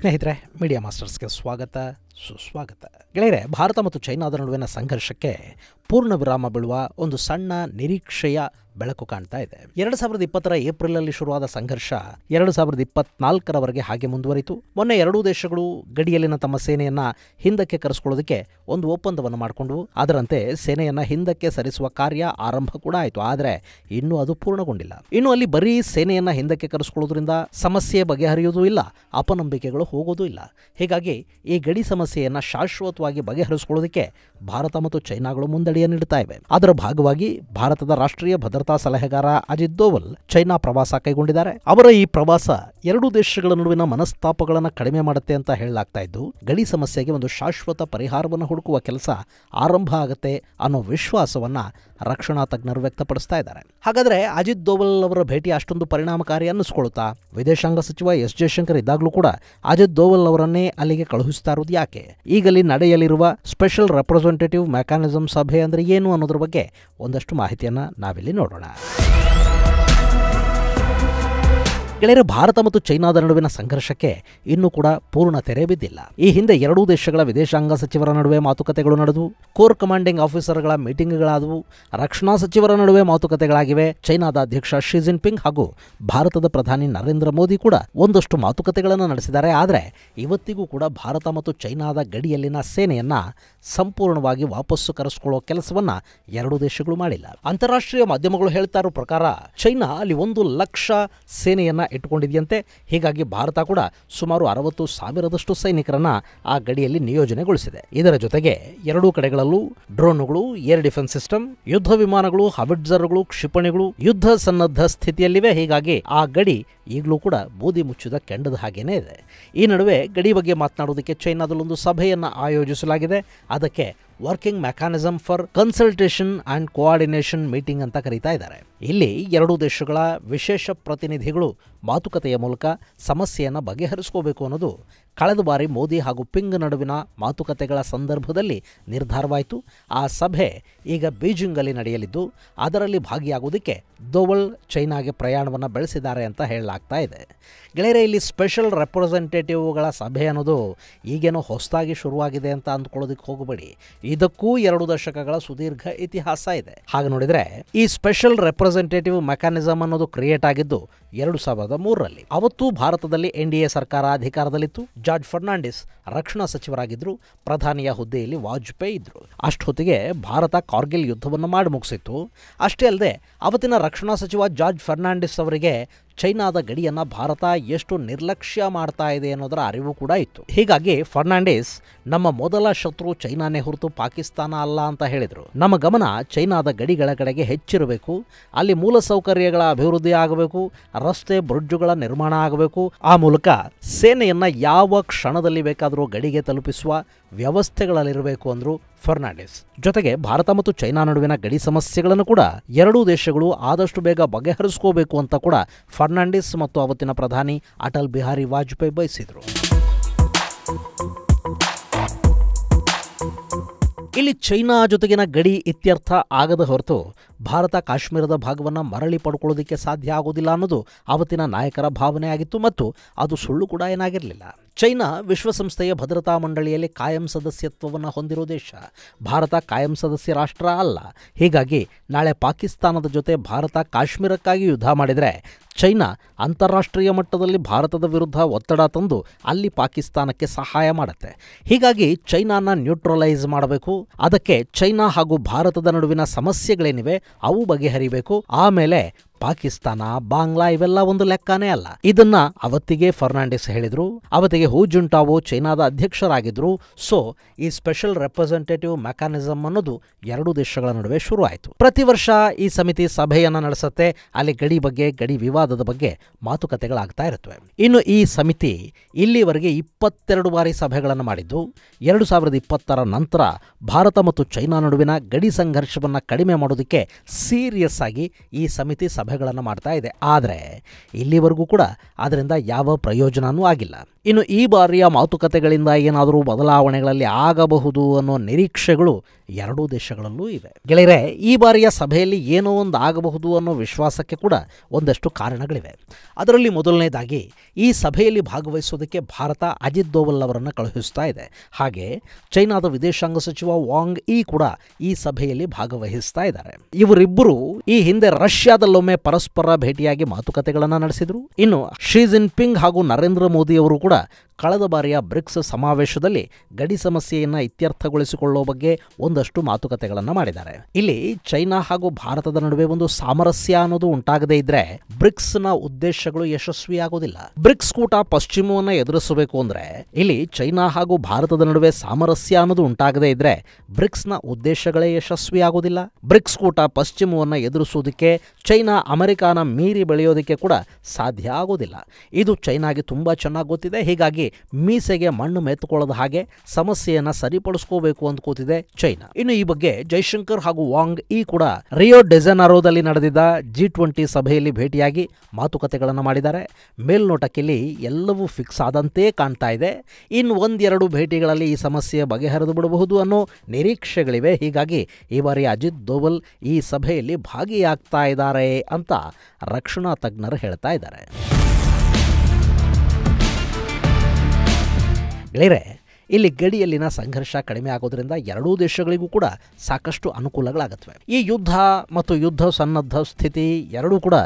ಸ್ನೇಹಿತರೆ, ಮೀಡಿಯಾ ಮಾಸ್ಟರ್ಸ್ಗೆ ಸ್ವಾಗತ ಸುಸ್ವಾಗತ. ಗೆಳೆಯರೆ, ಭಾರತ ಮತ್ತು ಚೈನಾದ ನಡುವಿನ ಸಂಘರ್ಷಕ್ಕೆ ಪೂರ್ಣ ವಿರಾಮ ಬೀಳುವ ಒಂದು ಸಣ್ಣ ನಿರೀಕ್ಷೆಯ ಬೆಳಕು ಕಾಣ್ತಾ ಇದೆ. 2020 ಏಪ್ರಿಲಲ್ಲಿ ಶುರುವಾದ ಸಂಘರ್ಷ 2024 ಹಾಗೆ ಮುಂದುವರಿತು. ಮೊನ್ನೆ ಎರಡೂ ದೇಶಗಳು ಗಡಿಯಲ್ಲಿನ ತಮ್ಮ ಸೇನೆಯನ್ನ ಹಿಂದಕ್ಕೆ ಕರೆಸಿಕೊಳ್ಳೋದಕ್ಕೆ ಒಂದು ಒಪ್ಪಂದವನ್ನು ಮಾಡಿಕೊಂಡು ಅದರಂತೆ ಸೇನೆಯನ್ನ ಹಿಂದಕ್ಕೆ ಸರಿಸುವ ಕಾರ್ಯ ಆರಂಭ ಕೂಡ ಆಯಿತು. ಆದರೆ ಇನ್ನೂ ಅದು ಪೂರ್ಣಗೊಂಡಿಲ್ಲ. ಇನ್ನು ಅಲ್ಲಿ ಬರೀ ಸೇನೆಯನ್ನ ಹಿಂದಕ್ಕೆ ಕರೆಸಿಕೊಳ್ಳೋದ್ರಿಂದ ಸಮಸ್ಯೆ ಬಗೆಹರಿಯುವುದೂ ಇಲ್ಲ, ಅಪನಂಬಿಕೆಗಳು ಹೋಗೋದೂ ಇಲ್ಲ. ಹೀಗಾಗಿ ಈ ಗಡಿ ಸಮಸ್ಯೆಯನ್ನ ಶಾಶ್ವತವಾಗಿ ಬಗೆಹರಿಸಿಕೊಳ್ಳೋದಕ್ಕೆ ಭಾರತ ಮತ್ತು ಚೈನಾಗಳು ಮುಂದಡಿಯನ್ನಿಡ್ತಾ ಇವೆ. ಅದರ ಭಾಗವಾಗಿ ಭಾರತದ ರಾಷ್ಟ್ರೀಯ ಭದ್ರತಾ ಸಲಹೆಗಾರ ಅಜಿತ್ ದೋವಲ್ ಚೈನಾ ಪ್ರವಾಸ ಕೈಗೊಂಡಿದ್ದಾರೆ. ಅವರ ಈ ಪ್ರವಾಸ ಎರಡೂ ದೇಶಗಳ ನಡುವಿನ ಮನಸ್ತಾಪಗಳನ್ನು ಕಡಿಮೆ ಮಾಡುತ್ತೆ ಅಂತ ಹೇಳಲಾಗ್ತಾ ಇದ್ದು, ಗಡಿ ಸಮಸ್ಯೆಗೆ ಒಂದು ಶಾಶ್ವತ ಪರಿಹಾರವನ್ನು ಹುಡುಕುವ ಕೆಲಸ ಆರಂಭ ಆಗುತ್ತೆ ಅನ್ನೋ ವಿಶ್ವಾಸವನ್ನ ರಕ್ಷಣಾ ತಜ್ಞರು ವ್ಯಕ್ತಪಡಿಸ್ತಾ ಇದ್ದಾರೆ. ಹಾಗಾದ್ರೆ ಅಜಿತ್ ದೋವಲ್ ಅವರ ಭೇಟಿ ಅಷ್ಟೊಂದು ಪರಿಣಾಮಕಾರಿ ಅನ್ನಿಸ್ಕೊಳ್ತಾ? ವಿದೇಶಾಂಗ ಸಚಿವ ಎಸ್ ಜಯಶಂಕರ್ ಇದ್ದಾಗಲೂ ಕೂಡ ಅಜಿತ್ ದೋವಲ್ ಅವರನ್ನೇ ಅಲ್ಲಿಗೆ ಕಳುಹಿಸ್ತಾ ಇರೋದು ಯಾಕೆ? ಈಗಲ್ಲಿ ನಡೆಯಲಿರುವ ಸ್ಪೆಷಲ್ ರೆಪ್ರೆಸೆಂಟೇಟಿವ್ ಮೆಕ್ಯಾನಿಸಮ್ ಸಭೆ ಅಂದ್ರೆ ಏನು ಅನ್ನೋದ್ರ ಬಗ್ಗೆ ಒಂದಷ್ಟು ಮಾಹಿತಿಯನ್ನ ನಾವಿಲ್ಲಿ ನೋಡೋಣ. ಗೆಳೆಯರೆ, ಭಾರತ ಮತ್ತು ಚೈನಾದ ನಡುವಿನ ಸಂಘರ್ಷಕ್ಕೆ ಇನ್ನೂ ಕೂಡ ಪೂರ್ಣ ತೆರೆ ಬಿದ್ದಿಲ್ಲ. ಈ ಹಿಂದೆ ಎರಡೂ ದೇಶಗಳ ವಿದೇಶಾಂಗ ಸಚಿವರ ನಡುವೆ ಮಾತುಕತೆಗಳು ನಡೆದವು, ಕೋರ್ ಕಮಾಂಡಿಂಗ್ ಆಫೀಸರ್ಗಳ ಮೀಟಿಂಗ್ಗಳಾದವು, ರಕ್ಷಣಾ ಸಚಿವರ ನಡುವೆ ಮಾತುಕತೆಗಳಾಗಿವೆ. ಚೈನಾದ ಅಧ್ಯಕ್ಷ ಶಿ ಜಿನ್ಪಿಂಗ್ ಹಾಗೂ ಭಾರತದ ಪ್ರಧಾನಿ ನರೇಂದ್ರ ಮೋದಿ ಕೂಡ ಒಂದಷ್ಟು ಮಾತುಕತೆಗಳನ್ನು ನಡೆಸಿದ್ದಾರೆ. ಆದರೆ ಇವತ್ತಿಗೂ ಕೂಡ ಭಾರತ ಮತ್ತು ಚೈನಾದ ಗಡಿಯಲ್ಲಿನ ಸೇನೆಯನ್ನ ಸಂಪೂರ್ಣವಾಗಿ ವಾಪಸ್ಸು ಕರೆಸಿಕೊಳ್ಳೋ ಕೆಲಸವನ್ನ ಎರಡೂ ದೇಶಗಳು ಮಾಡಿಲ್ಲ. ಅಂತಾರಾಷ್ಟ್ರೀಯ ಮಾಧ್ಯಮಗಳು ಹೇಳ್ತಾ ಇರೋ ಪ್ರಕಾರ ಚೈನಾ ಅಲ್ಲಿ 1 ಲಕ್ಷ ಸೇನೆಯನ್ನ ಇಟ್ಟುಕೊಂಡಿದೆಯಂತೆ. ಹೀಗಾಗಿ ಭಾರತ ಕೂಡ ಸುಮಾರು 60,000 ಸೈನಿಕರನ್ನ ಆ ಗಡಿಯಲ್ಲಿ ನಿಯೋಜನೆಗೊಳಿಸಿದೆ. ಇದರ ಜೊತೆಗೆ ಎರಡೂ ಕಡೆಗಳಲ್ಲೂ ಡ್ರೋನ್ಗಳು, ಏರ್ ಡಿಫೆನ್ಸ್ ಸಿಸ್ಟಮ್, ಯುದ್ಧ ವಿಮಾನಗಳು, ಹಾವಿಟ್ಜರ್ಗಳು, ಕ್ಷಿಪಣಿಗಳು ಯುದ್ಧ ಸನ್ನದ್ಧ ಸ್ಥಿತಿಯಲ್ಲಿವೆ. ಹೀಗಾಗಿ ಆ ಗಡಿ ಈಗಲೂ ಕೂಡ ಬೂದಿ ಮುಚ್ಚಿದ ಕೆಂಡದ ಹಾಗೇನೇ ಇದೆ. ಈ ನಡುವೆ ಗಡಿ ಬಗ್ಗೆ ಮಾತನಾಡೋದಕ್ಕೆ ಚೈನಾದಲ್ಲೊಂದು ಸಭೆಯನ್ನು ಆಯೋಜಿಸಲಾಗಿದೆ. ಅದಕ್ಕೆ working mechanism for consultation and coordination meeting ಅಂತ ಕರೀತಾ ಇದ್ದಾರೆ. ಇಲ್ಲಿ ಎರಡೂ ದೇಶಗಳ ವಿಶೇಷ ಪ್ರತಿನಿಧಿಗಳು ಮಾತುಕತೆಯ ಮೂಲಕ ಸಮಸ್ಯೆಯನ್ನು ಬಗೆಹರಿಸಿಕೋಬೇಕು ಅನ್ನೋದು ಕಳೆದ ಬಾರಿ ಮೋದಿ ಹಾಗೂ ಪಿಂಗ್ ನಡುವಿನ ಮಾತುಕತೆಗಳ ಸಂದರ್ಭದಲ್ಲಿ ನಿರ್ಧಾರವಾಯಿತು. ಆ ಸಭೆ ಈಗ ಬೀಜಿಂಗಲ್ಲಿ ನಡೆಯಲಿದ್ದು ಅದರಲ್ಲಿ ಭಾಗಿಯಾಗುವುದಕ್ಕೆ ದೋವಲ್ ಚೈನಾಗೆ ಪ್ರಯಾಣವನ್ನು ಬೆಳೆಸಿದ್ದಾರೆ ಅಂತ ಹೇಳಲಾಗ್ತಾ ಇದೆ. ಗೆಳೆಯರೆ, ಇಲ್ಲಿ ಸ್ಪೆಷಲ್ ರೆಪ್ರೆಸೆಂಟೇಟಿವ್ಗಳ ಸಭೆ ಅನ್ನೋದು ಈಗೇನೋ ಹೊಸದಾಗಿ ಶುರುವಾಗಿದೆ ಅಂತ ಅಂದ್ಕೊಳ್ಳೋದಕ್ಕೆ ಹೋಗಬೇಡಿ. ಇದಕ್ಕೂ 2 ದಶಕಗಳ ಸುದೀರ್ಘ ಇತಿಹಾಸ ಇದೆ. ಹಾಗೆ ನೋಡಿದ್ರೆ ಈ ಸ್ಪೆಷಲ್ ರೆಪ್ರೆಸೆಂಟೇಟಿವ್ ಮೆಕ್ಯಾನಿಸಮ್ ಅನ್ನೋದು ಕ್ರಿಯೇಟ್ ಆಗಿದ್ದು 2003ರಲ್ಲಿ. ಅವತ್ತು ಭಾರತದಲ್ಲಿ NDA ಸರ್ಕಾರ ಅಧಿಕಾರದಲ್ಲಿತ್ತು. ಜಾರ್ಜ್ ಫರ್ನಾಂಡಿಸ್ ರಕ್ಷಣಾ ಸಚಿವರಾಗಿದ್ದರು. ಪ್ರಧಾನಿಯ ಹುದ್ದೆಯಲ್ಲಿ ವಾಜಪೇಯಿ ಇದ್ರು. ಅಷ್ಟೊತ್ತಿಗೆ ಭಾರತ ಕಾರ್ಗಿಲ್ ಯುದ್ಧವನ್ನು ಮಾಡಿ ಮುಗಿಸಿತ್ತು. ಅಷ್ಟೇ ಅಲ್ಲದೆ ಅವತ್ತಿನ ರಕ್ಷಣಾ ಸಚಿವ ಜಾರ್ಜ್ ಫರ್ನಾಂಡಿಸ್ ಅವರಿಗೆ ಚೈನಾದ ಗಡಿಯನ್ನು ಭಾರತ ಎಷ್ಟು ನಿರ್ಲಕ್ಷ್ಯ ಮಾಡ್ತಾ ಇದೆ ಅನ್ನೋದರ ಅರಿವು ಕೂಡ ಇತ್ತು. ಹೀಗಾಗಿ ಫರ್ನಾಂಡಿಸ್ ನಮ್ಮ ಮೊದಲ ಶತ್ರು ಚೈನಾನೇ ಹೊರತು ಪಾಕಿಸ್ತಾನ ಅಲ್ಲ ಅಂತ ಹೇಳಿದರು. ನಮ್ಮ ಗಮನ ಚೈನಾದ ಗಡಿಗಳ ಕಡೆಗೆ ಹೆಚ್ಚಿರಬೇಕು, ಅಲ್ಲಿ ಮೂಲಸೌಕರ್ಯಗಳ ಅಭಿವೃದ್ಧಿ ಆಗಬೇಕು, ರಸ್ತೆ ಬ್ರಿಡ್ಜುಗಳ ನಿರ್ಮಾಣ ಆಗಬೇಕು, ಆ ಮೂಲಕ ಸೇನೆಯನ್ನ ಯಾವ ಕ್ಷಣದಲ್ಲಿ ಬೇಕಾದರೂ ಗಡಿಗೆ ತಲುಪಿಸುವ ವ್ಯವಸ್ಥೆಗಳಲ್ಲಿರಬೇಕು ಅಂದ್ರು ಫರ್ನಾಂಡಿಸ್. ಜೊತೆಗೆ ಭಾರತ ಮತ್ತು ಚೈನಾ ನಡುವಿನ ಗಡಿ ಸಮಸ್ಯೆಗಳನ್ನು ಕೂಡ ಎರಡೂ ದೇಶಗಳು ಆದಷ್ಟು ಬೇಗ ಬಗೆಹರಿಸಿಕೋಬೇಕು ಅಂತ ಕೂಡ ಫರ್ನಾಂಡಿಸ್ ಮತ್ತು ಅವತ್ತಿನ ಪ್ರಧಾನಿ ಅಟಲ್ ಬಿಹಾರಿ ವಾಜಪೇಯಿ ಬಯಸಿದ್ರು. ಇಲ್ಲಿ ಚೈನಾ ಜೊತೆಗಿನ ಗಡಿ ಇತ್ಯರ್ಥ ಆಗದ ಹೊರತು ಭಾರತ ಕಾಶ್ಮೀರದ ಭಾಗವನ್ನು ಮರಳಿ ಪಡ್ಕೊಳ್ಳೋದಕ್ಕೆ ಸಾಧ್ಯ ಆಗೋದಿಲ್ಲ ಅನ್ನೋದು ಅವತ್ತಿನ ನಾಯಕರ ಭಾವನೆ ಆಗಿತ್ತು ಮತ್ತು ಅದು ಸುಳ್ಳು ಕೂಡ ಏನಾಗಿರಲಿಲ್ಲ. ಚೈನಾ ವಿಶ್ವಸಂಸ್ಥೆಯ ಭದ್ರತಾ ಮಂಡಳಿಯಲ್ಲಿ ಕಾಯಂ ಸದಸ್ಯತ್ವವನ್ನು ಹೊಂದಿರೋ ದೇಶ. ಭಾರತ ಕಾಯಂ ಸದಸ್ಯ ರಾಷ್ಟ್ರ ಅಲ್ಲ. ಹೀಗಾಗಿ ನಾಳೆ ಪಾಕಿಸ್ತಾನದ ಜೊತೆ ಭಾರತ ಕಾಶ್ಮೀರಕ್ಕಾಗಿ ಯುದ್ಧ ಮಾಡಿದರೆ ಚೈನಾ ಅಂತಾರಾಷ್ಟ್ರೀಯ ಮಟ್ಟದಲ್ಲಿ ಭಾರತದ ವಿರುದ್ಧ ಒತ್ತಡ ತಂದು ಅಲ್ಲಿ ಪಾಕಿಸ್ತಾನಕ್ಕೆ ಸಹಾಯ ಮಾಡುತ್ತೆ. ಹೀಗಾಗಿ ಚೈನಾನ ನ್ಯೂಟ್ರಲೈಸ್ ಮಾಡಬೇಕು. ಅದಕ್ಕೆ ಚೈನಾ ಹಾಗೂ ಭಾರತದ ನಡುವಿನ ಸಮಸ್ಯೆಗಳೇನಿವೆ ಅವು ಬಗೆಹರಿಬೇಕು. ಆಮೇಲೆ ಪಾಕಿಸ್ತಾನ, ಬಾಂಗ್ಲಾ ಇವೆಲ್ಲ ಒಂದು ಲೆಕ್ಕನೇ ಅಲ್ಲ. ಇದನ್ನ ಅವತ್ತಿಗೆ ಫರ್ನಾಂಡಿಸ್ ಹೇಳಿದ್ರು. ಅವತ್ತಿಗೆ ಹೂ ಜುಂಟಾವೋ ಚೈನಾದ ಅಧ್ಯಕ್ಷರಾಗಿದ್ರು. ಸೊ ಈ ಸ್ಪೆಷಲ್ ರೆಪ್ರೆಸೆಂಟೇಟಿವ್ ಮೆಕ್ಯಾನಿಸಮ್ ಅನ್ನೋದು ಎರಡೂ ದೇಶಗಳ ನಡುವೆ ಶುರು ಆಯಿತು. ಪ್ರತಿ ವರ್ಷ ಈ ಸಮಿತಿ ಸಭೆಯನ್ನ ನಡೆಸುತ್ತೆ. ಅಲ್ಲಿ ಗಡಿ ಬಗ್ಗೆ, ಗಡಿ ವಿವಾದದ ಬಗ್ಗೆ ಮಾತುಕತೆಗಳಾಗ್ತಾ ಇರುತ್ತವೆ. ಇನ್ನು ಈ ಸಮಿತಿ ಇಲ್ಲಿವರೆಗೆ 22 ಬಾರಿ ಸಭೆಗಳನ್ನು ಮಾಡಿದ್ದು 2020 ನಂತರ ಭಾರತ ಮತ್ತು ಚೈನಾ ನಡುವಿನ ಗಡಿ ಸಂಘರ್ಷವನ್ನು ಕಡಿಮೆ ಮಾಡೋದಕ್ಕೆ ಸೀರಿಯಸ್ ಆಗಿ ಈ ಸಮಿತಿ ಸಭೆಗಳನ್ನು ಮಾಡ್ತಾ ಇದೆ. ಆದರೆ ಇಲ್ಲಿವರೆಗೂ ಕೂಡ ಅದರಿಂದ ಯಾವ ಪ್ರಯೋಜನವೂ ಆಗಿಲ್ಲ. ಇನ್ನು ಈ ಬಾರಿಯ ಮಾತುಕತೆಗಳಿಂದ ಏನಾದರೂ ಬದಲಾವಣೆಗಳಲ್ಲಿ ಆಗಬಹುದು ಅನ್ನೋ ನಿರೀಕ್ಷೆಗಳು ಎರಡೂ ದೇಶಗಳಲ್ಲೂ ಇವೆ. ಗೆಳೆಯರೆ, ಈ ಬಾರಿಯ ಸಭೆಯಲ್ಲಿ ಏನೋ ಒಂದು ಆಗಬಹುದು ಅನ್ನೋ ವಿಶ್ವಾಸಕ್ಕೆ ಕೂಡ ಒಂದಷ್ಟು ಕಾರಣಗಳಿವೆ. ಅದರಲ್ಲಿ ಮೊದಲನೇದಾಗಿ ಈ ಸಭೆಯಲ್ಲಿ ಭಾಗವಹಿಸೋದಕ್ಕೆ ಭಾರತ ಅಜಿತ್ ದೋವಲ್ ಅವರನ್ನು ಕಳುಹಿಸ್ತಾ ಇದೆ. ಹಾಗೆ ಚೈನಾದ ವಿದೇಶಾಂಗ ಸಚಿವ ವಾಂಗ್ ಈ ಕೂಡ ಈ ಸಭೆಯಲ್ಲಿ ಭಾಗವಹಿಸ್ತಾ ಇದ್ದಾರೆ. ಇವರಿಬ್ಬರು ಈ ಹಿಂದೆ ರಷ್ಯಾದಲ್ಲೊಮ್ಮೆ ಪರಸ್ಪರ ಭೇಟಿಯಾಗಿ ಮಾತುಕತೆಗಳನ್ನು ನಡೆಸಿದ್ರು. ಇನ್ನು ಶಿ ಜಿನ್ಪಿಂಗ್ ಹಾಗೂ ನರೇಂದ್ರ ಮೋದಿ ಅವರು ಕೂಡ ಕಳೆದ ಬಾರಿಯ ಬ್ರಿಕ್ಸ್ ಸಮಾವೇಶದಲ್ಲಿ ಗಡಿ ಸಮಸ್ಯೆಯನ್ನು ಇತ್ಯರ್ಥಗೊಳಿಸಿಕೊಳ್ಳುವ ಬಗ್ಗೆ ಒಂದಷ್ಟು ಮಾತುಕತೆಗಳನ್ನು ಮಾಡಿದ್ದಾರೆ. ಇಲ್ಲಿ ಚೈನಾ ಹಾಗೂ ಭಾರತದ ನಡುವೆ ಒಂದು ಸಾಮರಸ್ಯ ಅನ್ನೋದು ಉಂಟಾಗದೇ ಇದ್ರೆ ಬ್ರಿಕ್ಸ್ನ ಉದ್ದೇಶಗಳು ಯಶಸ್ವಿಯಾಗೋದಿಲ್ಲ. ಬ್ರಿಕ್ಸ್ ಕೂಟ ಪಶ್ಚಿಮವನ್ನು ಎದುರಿಸಬೇಕು ಅಂದ್ರೆ ಇಲ್ಲಿ ಚೈನಾ ಹಾಗೂ ಭಾರತದ ನಡುವೆ ಸಾಮರಸ್ಯ ಅನ್ನೋದು ಉಂಟಾಗದೇ ಇದ್ರೆ ಬ್ರಿಕ್ಸ್ನ ಉದ್ದೇಶಗಳೇ ಯಶಸ್ವಿಯಾಗೋದಿಲ್ಲ. ಬ್ರಿಕ್ಸ್ ಕೂಟ ಪಶ್ಚಿಮವನ್ನು ಎದುರಿಸುವುದಕ್ಕೆ ಚೈನಾ ಅಮೆರಿಕಾನ ಮೀರಿ ಬೆಳೆಯೋದಕ್ಕೆ ಕೂಡ ಸಾಧ್ಯ ಆಗೋದಿಲ್ಲ. ಇದು ಚೈನಾಗೆ ತುಂಬಾ ಚೆನ್ನಾಗಿ ಗೊತ್ತಿದೆ. ಹೀಗಾಗಿ ಮೀಸೆಗೆ ಮಣ್ಣು ಮೆತ್ತುಕೊಳ್ಳದ ಹಾಗೆ ಸಮಸ್ಯೆಯನ್ನು ಸರಿಪಡಿಸ್ಕೋಬೇಕು ಅಂತ ಕೂತಿದೆ ಚೈನಾ. ಇನ್ನು ಈ ಬಗ್ಗೆ ಜೈಶಂಕರ್ ಹಾಗೂ ವಾಂಗ್ ಈ ಕೂಡ ರಿಯೋ ಡೆ ಜನೈರೋದಲ್ಲಿ ನಡೆದಿದ್ದ G20 ಸಭೆಯಲ್ಲಿ ಭೇಟಿಯಾಗಿ ಮಾತುಕತೆಗಳನ್ನು ಮಾಡಿದ್ದಾರೆ. ಮೇಲ್ನೋಟಕ್ಕಿಲ್ಲಿ ಎಲ್ಲವೂ ಫಿಕ್ಸ್ ಆದಂತೆ ಕಾಣ್ತಾ ಇದೆ. ಇನ್ನು ಒಂದೆರಡು ಭೇಟಿಗಳಲ್ಲಿ ಈ ಸಮಸ್ಯೆ ಬಗೆಹರಿದು ಬಿಡಬಹುದು ಅನ್ನೋ ನಿರೀಕ್ಷೆಗಳಿವೆ. ಹೀಗಾಗಿ ಈ ಬಾರಿ ಅಜಿತ್ ದೋವಲ್ ಈ ಸಭೆಯಲ್ಲಿ ಭಾಗಿಯಾಗ್ತಾ ಇದ್ದಾರೆ ಅಂತ ರಕ್ಷಣಾ ತಜ್ಞರು ಹೇಳ್ತಾ ಇದ್ದಾರೆ. ಗೆಳೆಯರೆ, ಇಲ್ಲಿ ಗಡಿಯಲ್ಲಿನ ಸಂಘರ್ಷ ಕಡಿಮೆ ಆಗೋದ್ರಿಂದ ಎರಡೂ ದೇಶಗಳಿಗೂ ಕೂಡ ಸಾಕಷ್ಟು ಅನುಕೂಲಗಳಾಗುತ್ತವೆ. ಈ ಯುದ್ಧ ಮತ್ತು ಯುದ್ಧ ಸನ್ನದ್ಧ ಸ್ಥಿತಿ ಎರಡೂ ಕೂಡ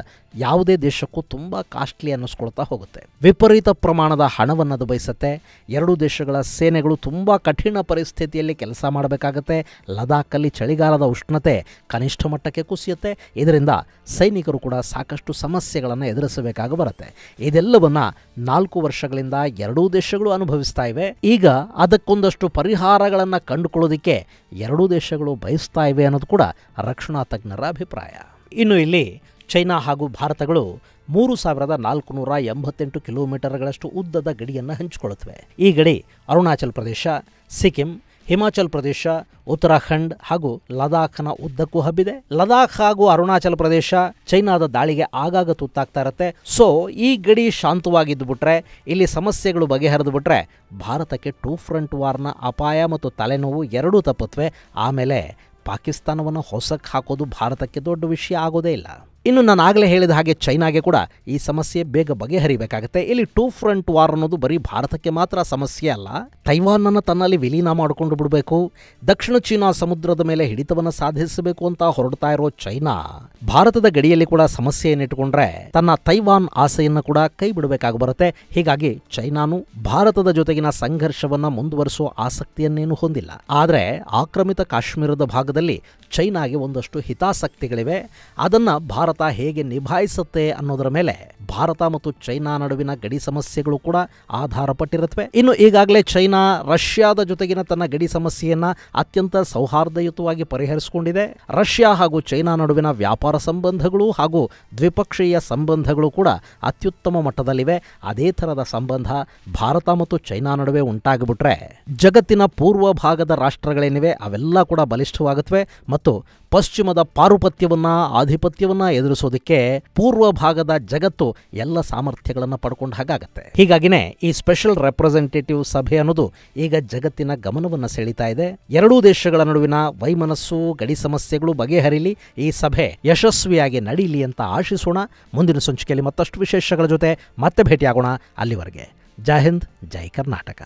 ಯಾವುದೇ ದೇಶಕ್ಕೂ ತುಂಬ ಕಾಸ್ಟ್ಲಿ ಅನ್ನಿಸ್ಕೊಳ್ತಾ ಹೋಗುತ್ತೆ. ವಿಪರೀತ ಪ್ರಮಾಣದ ಹಣವನ್ನು ಬಯಸುತ್ತೆ. ಎರಡೂ ದೇಶಗಳ ಸೇನೆಗಳು ತುಂಬ ಕಠಿಣ ಪರಿಸ್ಥಿತಿಯಲ್ಲಿ ಕೆಲಸ ಮಾಡಬೇಕಾಗತ್ತೆ. ಲದಾಖಲ್ಲಿ ಚಳಿಗಾಲದ ಉಷ್ಣತೆ ಕನಿಷ್ಠ ಮಟ್ಟಕ್ಕೆ ಕುಸಿಯುತ್ತೆ. ಇದರಿಂದ ಸೈನಿಕರು ಕೂಡ ಸಾಕಷ್ಟು ಸಮಸ್ಯೆಗಳನ್ನು ಎದುರಿಸಬೇಕಾಗಿ ಬರುತ್ತೆ. ಇದೆಲ್ಲವನ್ನ 4 ವರ್ಷಗಳಿಂದ ಎರಡೂ ದೇಶಗಳು ಅನುಭವಿಸ್ತಾ ಇವೆ. ಈಗ ಅದಕ್ಕೊಂದಷ್ಟು ಪರಿಹಾರಗಳನ್ನು ಕಂಡುಕೊಳ್ಳೋದಕ್ಕೆ ಎರಡೂ ದೇಶಗಳು ಬಯಸ್ತಾ ಇವೆ ಅನ್ನೋದು ಕೂಡ ರಕ್ಷಣಾ ತಜ್ಞರ ಅಭಿಪ್ರಾಯ. ಇನ್ನು ಇಲ್ಲಿ ಚೈನಾ ಹಾಗೂ ಭಾರತಗಳು 3488 ಕಿಲೋಮೀಟರ್ಗಳಷ್ಟು ಉದ್ದದ ಗಡಿಯನ್ನು ಹಂಚಿಕೊಳ್ಳುತ್ತವೆ. ಈ ಗಡಿ ಅರುಣಾಚಲ ಪ್ರದೇಶ, ಸಿಕ್ಕಿಂ, ಹಿಮಾಚಲ ಪ್ರದೇಶ, ಉತ್ತರಾಖಂಡ್ ಹಾಗೂ ಲದಾಖ್ನ ಉದ್ದಕ್ಕೂ ಹಬ್ಬಿದೆ. ಲದಾಖ್ ಹಾಗೂ ಅರುಣಾಚಲ ಪ್ರದೇಶ ಚೈನಾದ ದಾಳಿಗೆ ಆಗಾಗ ತುತ್ತಾಗ್ತಾ ಇರುತ್ತೆ. ಸೊ ಈ ಗಡಿ ಶಾಂತವಾಗಿದ್ದು ಬಿಟ್ರೆ, ಇಲ್ಲಿ ಸಮಸ್ಯೆಗಳು ಬಗೆಹರಿದು ಬಿಟ್ರೆ ಭಾರತಕ್ಕೆ 2 ಫ್ರಂಟ್ ವಾರ್ನ ಅಪಾಯ ಮತ್ತು ತಲೆನೋವು ಎರಡೂ ತಪ್ಪುತ್ತವೆ. ಆಮೇಲೆ ಪಾಕಿಸ್ತಾನವನ್ನು ಹೊಸಕ್ಕೆ ಹಾಕೋದು ಭಾರತಕ್ಕೆ ದೊಡ್ಡ ವಿಷಯ ಆಗೋದೇ ಇಲ್ಲ. ಇನ್ನು ನಾನು ಆಗಲೇ ಹೇಳಿದ ಹಾಗೆ ಚೈನಾಗೆ ಕೂಡ ಈ ಸಮಸ್ಯೆ ಬೇಗ ಬಗೆಹರಿಬೇಕಾಗುತ್ತೆ. ಇಲ್ಲಿ 2 ಫ್ರಂಟ್ ವಾರ್ ಅನ್ನೋದು ಬರೀ ಭಾರತಕ್ಕೆ ಮಾತ್ರ ಸಮಸ್ಯೆ ಅಲ್ಲ. ತೈವಾನ್ ಅನ್ನು ತನ್ನಲ್ಲಿ ವಿಲೀನ ಮಾಡಿಕೊಂಡು ಬಿಡಬೇಕು, ದಕ್ಷಿಣ ಚೀನಾ ಸಮುದ್ರದ ಮೇಲೆ ಹಿಡಿತವನ್ನು ಸಾಧಿಸಬೇಕು ಅಂತ ಹೊರಡ್ತಾ ಇರೋ ಚೈನಾ ಭಾರತದ ಗಡಿಯಲ್ಲಿ ಕೂಡ ಸಮಸ್ಯೆಯನ್ನಿಟ್ಟುಕೊಂಡ್ರೆ ತನ್ನ ತೈವಾನ್ ಆಸೆಯನ್ನು ಕೂಡ ಕೈ ಬಿಡಬೇಕಾಗಿ ಬರುತ್ತೆ. ಹೀಗಾಗಿ ಚೈನಾನು ಭಾರತದ ಜೊತೆಗಿನ ಸಂಘರ್ಷವನ್ನು ಮುಂದುವರಿಸುವ ಆಸಕ್ತಿಯನ್ನೇನು ಹೊಂದಿಲ್ಲ. ಆದರೆ ಆಕ್ರಮಿತ ಕಾಶ್ಮೀರದ ಭಾಗದಲ್ಲಿ ಚೈನಾಗೆ ಒಂದಷ್ಟು ಹಿತಾಸಕ್ತಿಗಳಿವೆ. ಅದನ್ನು ಭಾರತ ಹೇಗೆ ನಿಭಾಯಿಸುತ್ತೆ ಅನ್ನೋದರ ಮೇಲೆ ಭಾರತ ಮತ್ತು ಚೈನಾ ನಡುವಿನ ಗಡಿ ಸಮಸ್ಯೆಗಳು ಕೂಡ ಆಧಾರಪಟ್ಟಿರುತ್ತವೆ. ಇನ್ನು ಈಗಾಗಲೇ ಚೈನಾ ರಷ್ಯಾದ ಜೊತೆಗಿನ ತನ್ನ ಗಡಿ ಸಮಸ್ಯೆಯನ್ನ ಅತ್ಯಂತ ಸೌಹಾರ್ದಯುತವಾಗಿ ಪರಿಹರಿಸಿಕೊಂಡಿದೆ. ರಷ್ಯಾ ಹಾಗೂ ಚೈನಾ ನಡುವಿನ ವ್ಯಾಪಾರ ಸಂಬಂಧಗಳು ಹಾಗೂ ದ್ವಿಪಕ್ಷೀಯ ಸಂಬಂಧಗಳು ಕೂಡ ಅತ್ಯುತ್ತಮ ಮಟ್ಟದಲ್ಲಿವೆ. ಅದೇ ಥರದ ಸಂಬಂಧ ಭಾರತ ಮತ್ತು ಚೈನಾ ನಡುವೆ ಉಂಟಾಗಿಬಿಟ್ರೆ ಜಗತ್ತಿನ ಪೂರ್ವ ಭಾಗದ ರಾಷ್ಟ್ರಗಳೇನಿವೆ ಅವೆಲ್ಲ ಕೂಡ ಬಲಿಷ್ಠವಾಗುತ್ತವೆ ಮತ್ತು ಪಶ್ಚಿಮದ ಪಾರುಪತ್ಯವನ್ನ ಆಧಿಪತ್ಯವನ್ನ ಎದುರಿಸೋದಕ್ಕೆ ಪೂರ್ವ ಭಾಗದ ಜಗತ್ತು ಎಲ್ಲ ಸಾಮರ್ಥ್ಯಗಳನ್ನು ಪಡ್ಕೊಂಡ ಹಾಗಾಗತ್ತೆ. ಹೀಗಾಗಿನೇ ಈ ಸ್ಪೆಷಲ್ ರೆಪ್ರೆಸೆಂಟೇಟಿವ್ ಸಭೆ ಅನ್ನೋದು ಈಗ ಜಗತ್ತಿನ ಗಮನವನ್ನು ಸೆಳೀತಾ ಇದೆ. ಎರಡೂ ದೇಶಗಳ ನಡುವಿನ ವೈಮನಸ್ಸು, ಗಡಿ ಸಮಸ್ಯೆಗಳು ಬಗೆಹರಿಲಿ, ಈ ಸಭೆ ಯಶಸ್ವಿಯಾಗಿ ನಡೀಲಿ ಅಂತ ಆಶಿಸೋಣ. ಮುಂದಿನ ಸಂಚಿಕೆಯಲ್ಲಿ ಮತ್ತಷ್ಟು ವಿಶೇಷಗಳ ಜೊತೆ ಮತ್ತೆ ಭೇಟಿಯಾಗೋಣ. ಅಲ್ಲಿವರೆಗೆ ಜೈ ಹಿಂದ್, ಜೈ ಕರ್ನಾಟಕ.